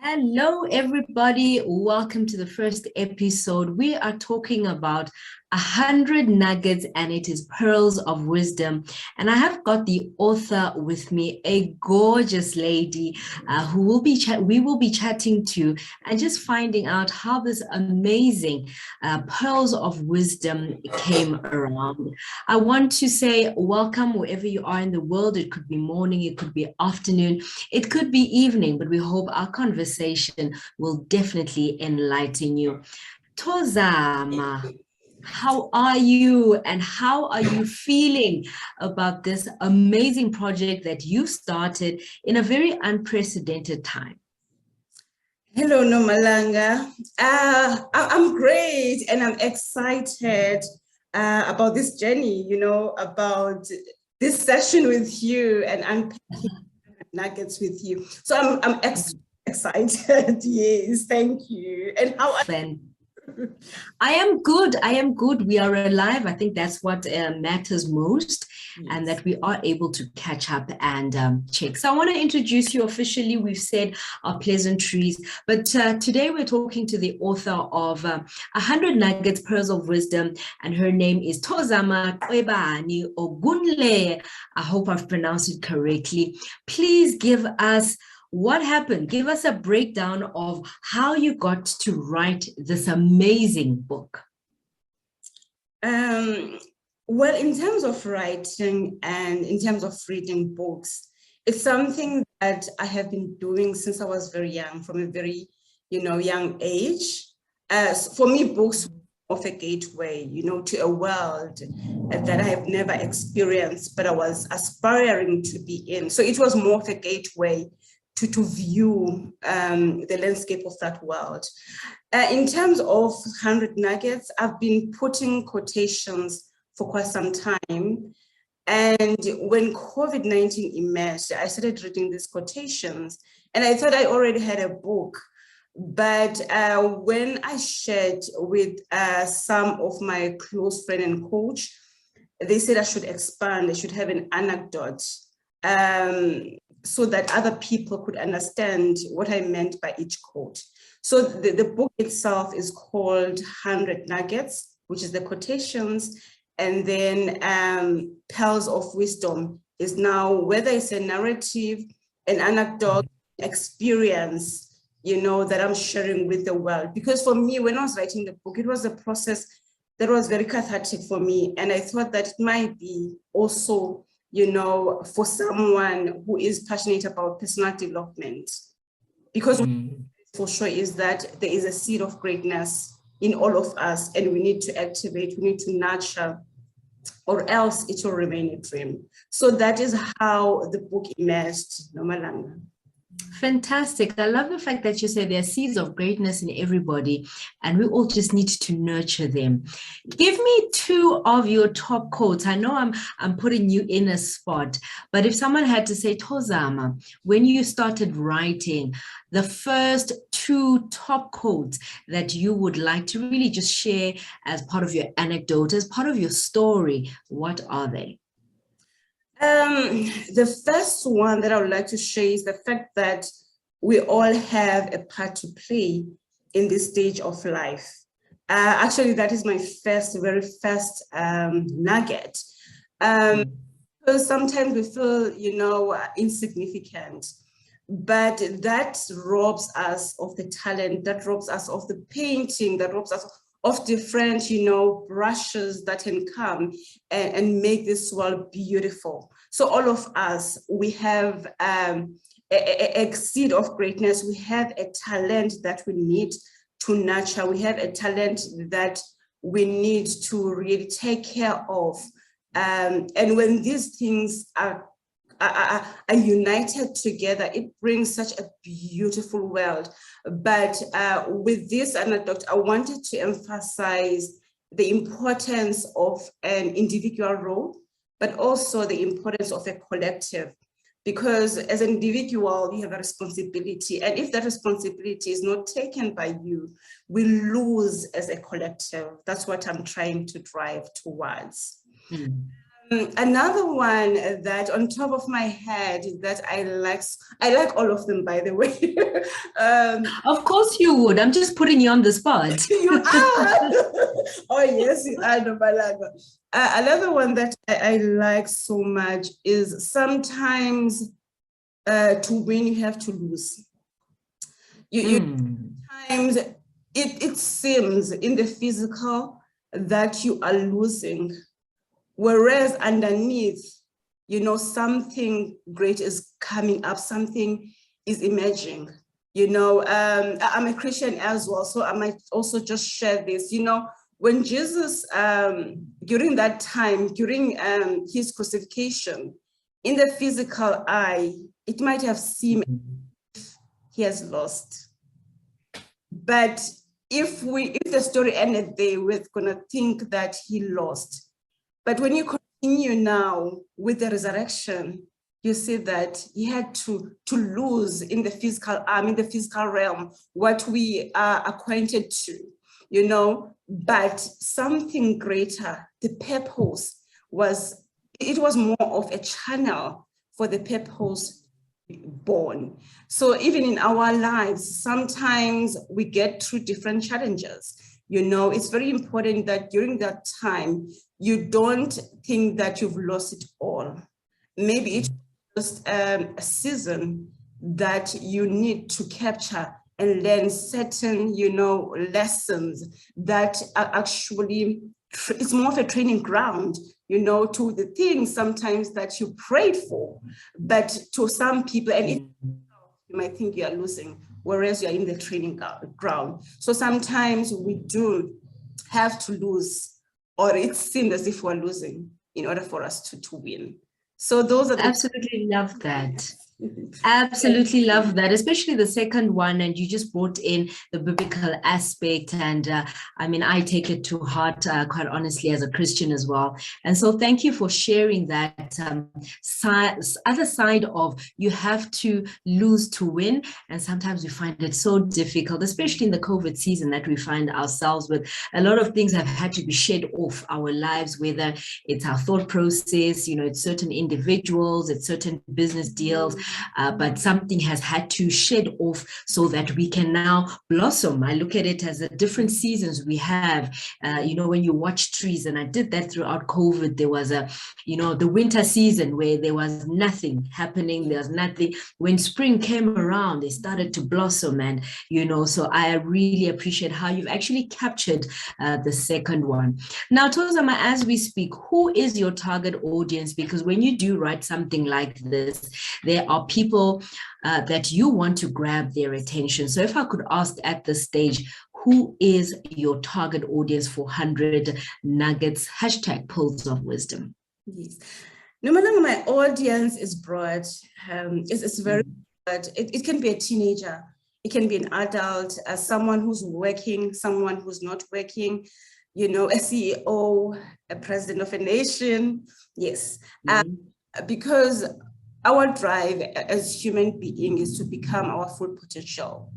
Hello, everybody. Welcome to the first episode. We are talking about 100 nuggets, and it is pearls of wisdom. And I have got the author with me, a gorgeous lady who we will be chatting to and just finding out how this amazing pearls of wisdom came around. I want to say welcome wherever you are in the world. It could be morning, it could be afternoon, it could be evening, but we hope our conversation will definitely enlighten you. Tozama, how are you and how are you feeling about this amazing project that you started in a very unprecedented time? Hello, Nomalanga. I'm great and I'm excited about this journey, about this session with you and unpacking nuggets with you. So I'm excited. Yes, thank you. And how are you? I am good. I am good. We are alive. I think that's what matters most, and that we are able to catch up and check. So I want to introduce you officially. We've said our pleasantries, but today we're talking to the author of 100 Nuggets, Pearls of Wisdom, and her name is Tozama Qwebani Ogunle. I hope I've pronounced it correctly. Please give us what happened. Give us a breakdown of how you got to write this amazing book. Well, in terms of writing and in terms of reading books, it's something that I have been doing since I was very young, from a very, young age. For me, books of a gateway, to a world that I have never experienced, but I was aspiring to be in. So it was more of a gateway to view the landscape of that world. In terms of 100 nuggets, I've been putting quotations for quite some time. And when COVID-19 emerged, I started reading these quotations and I thought I already had a book. But when I shared with some of my close friend and coach, they said I should expand, I should have an anecdote. So that other people could understand what I meant by each quote. So the book itself is called 100 Nuggets, which is the quotations, and then Pearls of Wisdom is now, whether it's a narrative, an anecdote, experience, that I'm sharing with the world. Because for me, when I was writing the book, it was a process that was very cathartic for me. And I thought that it might be also for someone who is passionate about personal development, because for sure is that there is a seed of greatness in all of us and we need to activate, we need to nurture, or else it will remain a dream. So that is how the book emerged, Nomalanga. Fantastic. I love the fact that you say there are seeds of greatness in everybody and we all just need to nurture them. Give me two of your top quotes. I know I'm putting you in a spot, but if someone had to say, Tozama, when you started writing, the first two top quotes that you would like to really just share as part of your anecdote, as part of your story, what are they? The first one that I would like to share is the fact that we all have a part to play in this stage of life. Actually, that is my very first nugget. Because sometimes we feel, insignificant, but that robs us of the talent, that robs us of the painting, that robs us of different, brushes that can come and make this world beautiful. So all of us, we have a seed of greatness. We have a talent that we need to nurture. We have a talent that we need to really take care of. And when these things are united together, it brings such a beautiful world. But with this anecdote, I wanted to emphasize the importance of an individual role, but also the importance of a collective. Because as an individual, you have a responsibility. And if that responsibility is not taken by you, we lose as a collective. That's what I'm trying to drive towards. Another one that on top of my head that I like all of them, by the way. Of course you would. I'm just putting you on the spot. You are. Oh yes, you are, Nomalanga. Another one that I like so much is sometimes to win you have to lose. Sometimes it seems in the physical that you are losing, whereas underneath, something great is coming up, something is emerging. I'm a Christian as well, so I might also just share this. When Jesus, during that time, during his crucifixion, in the physical eye, it might have seemed he has lost. But if the story ended there, we're gonna think that he lost. But when you continue now with the resurrection, you see that he had to lose in the physical arm, in the physical realm, what we are acquainted to, but something greater, the purpose was more of a channel for the purpose born. So even in our lives, sometimes we get through different challenges. It's very important that during that time, you don't think that you've lost it all. Maybe it's just a season that you need to capture and learn certain, lessons that are actually, it's more of a training ground, to the things sometimes that you prayed for, but to some people, and you might think you are losing, whereas you're in the training ground. So sometimes we do have to lose, or it seems as if we're losing in order for us to win. So those are Absolutely love that. Absolutely love that, especially the second one. And you just brought in the biblical aspect. And I take it to heart, quite honestly, as a Christian as well. And so thank you for sharing that other side of you have to lose to win. And sometimes we find it so difficult, especially in the COVID season that we find ourselves with. A lot of things have had to be shed off our lives, whether it's our thought process, it's certain individuals, it's certain business deals. But something has had to shed off so that we can now blossom. I look at it as the different seasons we have. When you watch trees, and I did that throughout COVID, there was the winter season where there was nothing happening. There was nothing. When spring came around, they started to blossom. And, so I really appreciate how you've actually captured the second one. Now, Tozama, as we speak, who is your target audience? Because when you do write something like this, there are people that you want to grab their attention. So if I could ask at this stage, who is your target audience for 100 Nuggets, #Pearls of Wisdom? Yes. Nomalanga, my audience is broad. It's very broad. It can be a teenager. It can be an adult, someone who's working, someone who's not working, a CEO, a president of a nation. Yes. Because our drive as human beings is to become our full potential,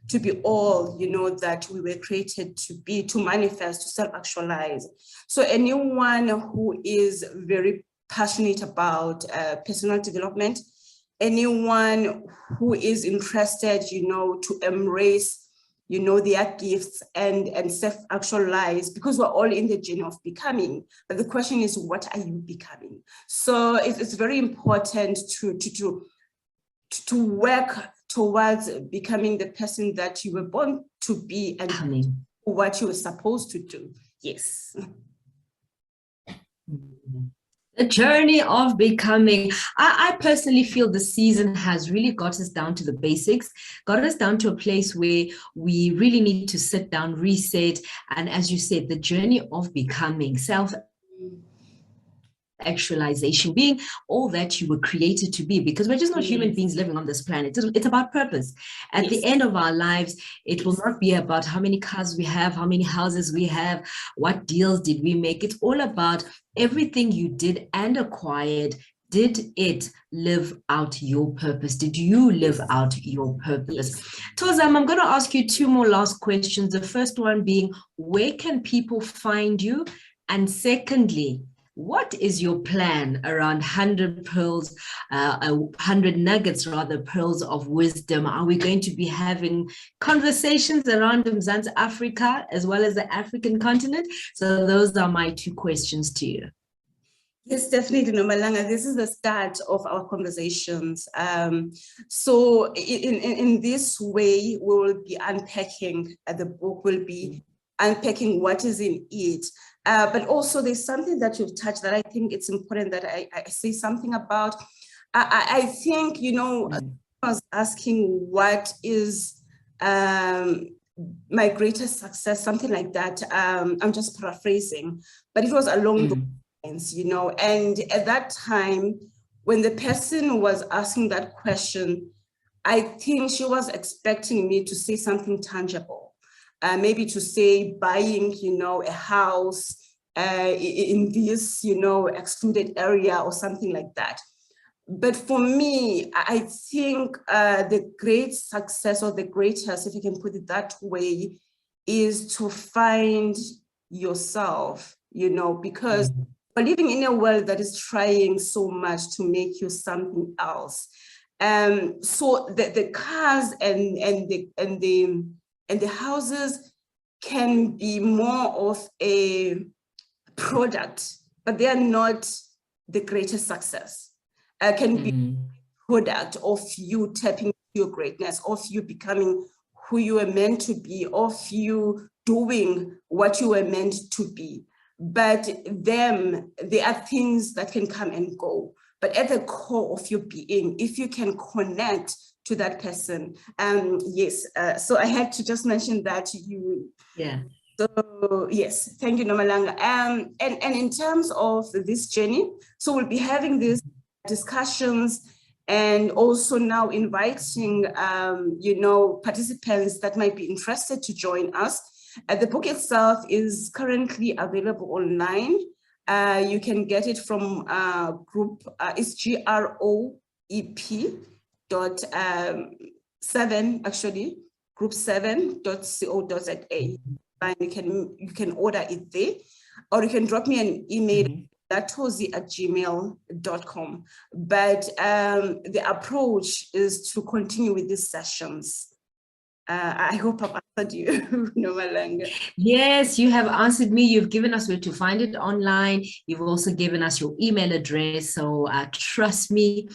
to be all, that we were created to be, to manifest, to self-actualize. So anyone who is very passionate about personal development, anyone who is interested, to embrace, their gifts and self-actualize, because we're all in the journey of becoming. But the question is, what are you becoming? So it's very important to work towards becoming the person that you were born to be and what you were supposed to do. Yes. The journey of becoming. I personally feel the season has really got us down to the basics, got us down to a place where we really need to sit down, reset. And as you said, the journey of becoming, self-actualization, being all that you were created to be, because we're just not human beings living on this planet. It's about purpose. At the end of our lives, it will not be about how many cars we have, how many houses we have, what deals did we make. It's all about everything you did and acquired. Did it live out your purpose? Did you live out your purpose? Tozama, I'm going to ask you two more last questions. The first one being, where can people find you? And secondly, what is your plan around 100 pearls, 100 nuggets, rather, pearls of wisdom? Are we going to be having conversations around Mzansi Africa as well as the African continent? So those are my two questions to you. Yes, definitely, Nomalanga. This is the start of our conversations. So in this way, we will be unpacking, the book will be unpacking what is in it. But also there's something that you've touched that I think it's important that I say something about. I think, you know, I was asking what is my greatest success, something like that. I'm just paraphrasing, but it was along those lines, you know, and at that time, when the person was asking that question, I think she was expecting me to say something tangible, maybe to say buying, you know, a house in this, you know, excluded area or something like that. But for me, I think the great success, or the greatest, if you can put it that way, is to find yourself, you know, because we're living in a world that is trying so much to make you something else. So the cars and the houses can be more of a product, but they are not the greatest success. Can be product of you tapping your greatness, of you becoming who you were meant to be, of you doing what you were meant to be. But there are things that can come and go. But at the core of your being, if you can connect to that person, yes. So I had to just mention that to you. Yeah. So yes, thank you, Nomalanga. And in terms of this journey, so we'll be having these discussions and also now inviting, you know, participants that might be interested to join us. The book itself is currently available online. You can get it from group, it's GROEP.7 actually, group7.co.za. And you can order it there, or you can drop me an email at tozi@gmail.com. But the approach is to continue with these sessions. I hope I've answered you, Nomalanga. Yes, you have answered me. You've given us where to find it online. You've also given us your email address. So trust me,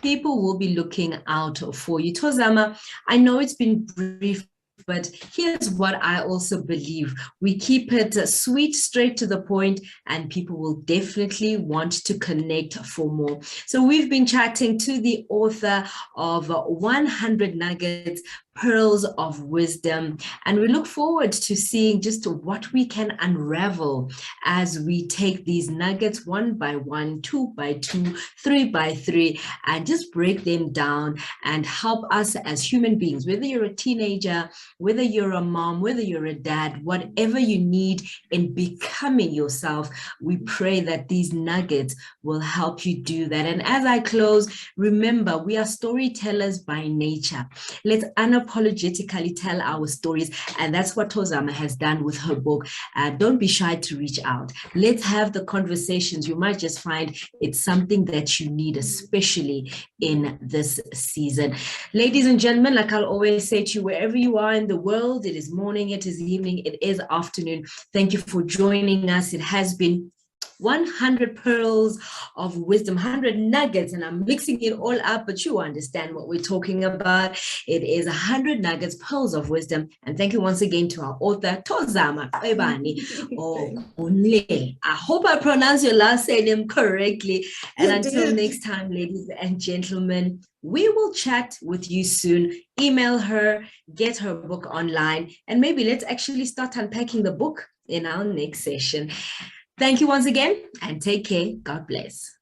people will be looking out for you. Tozama, I know it's been brief, but here's what I also believe. We keep it sweet, straight to the point, and people will definitely want to connect for more. So we've been chatting to the author of 100 Nuggets, Pearls of Wisdom, and we look forward to seeing just what we can unravel as we take these nuggets one by one, two by two, three by three, and just break them down and help us as human beings, whether you're a teenager, whether you're a mom, whether you're a dad, whatever you need in becoming yourself, we pray that these nuggets will help you do that. And as I close, remember, we are storytellers by nature. Let's unapologetically tell our stories, and that's what Tozama has done with her book. Don't be shy to reach out. Let's have the conversations. You might just find it's something that you need, especially in this season. Ladies and gentlemen, like I'll always say to you, wherever you are in the world, it is morning, it is evening, it is afternoon. Thank you for joining us. It has been 100 pearls of wisdom, 100 nuggets, and I'm mixing it all up, but you understand what we're talking about. It is 100 nuggets, pearls of wisdom. And thank you once again to our author, Tozama Qwebani. I hope I pronounced your last name correctly. And until next time, ladies and gentlemen, we will chat with you soon. Email her, get her book online, and maybe let's actually start unpacking the book in our next session. Thank you once again, and take care. God bless.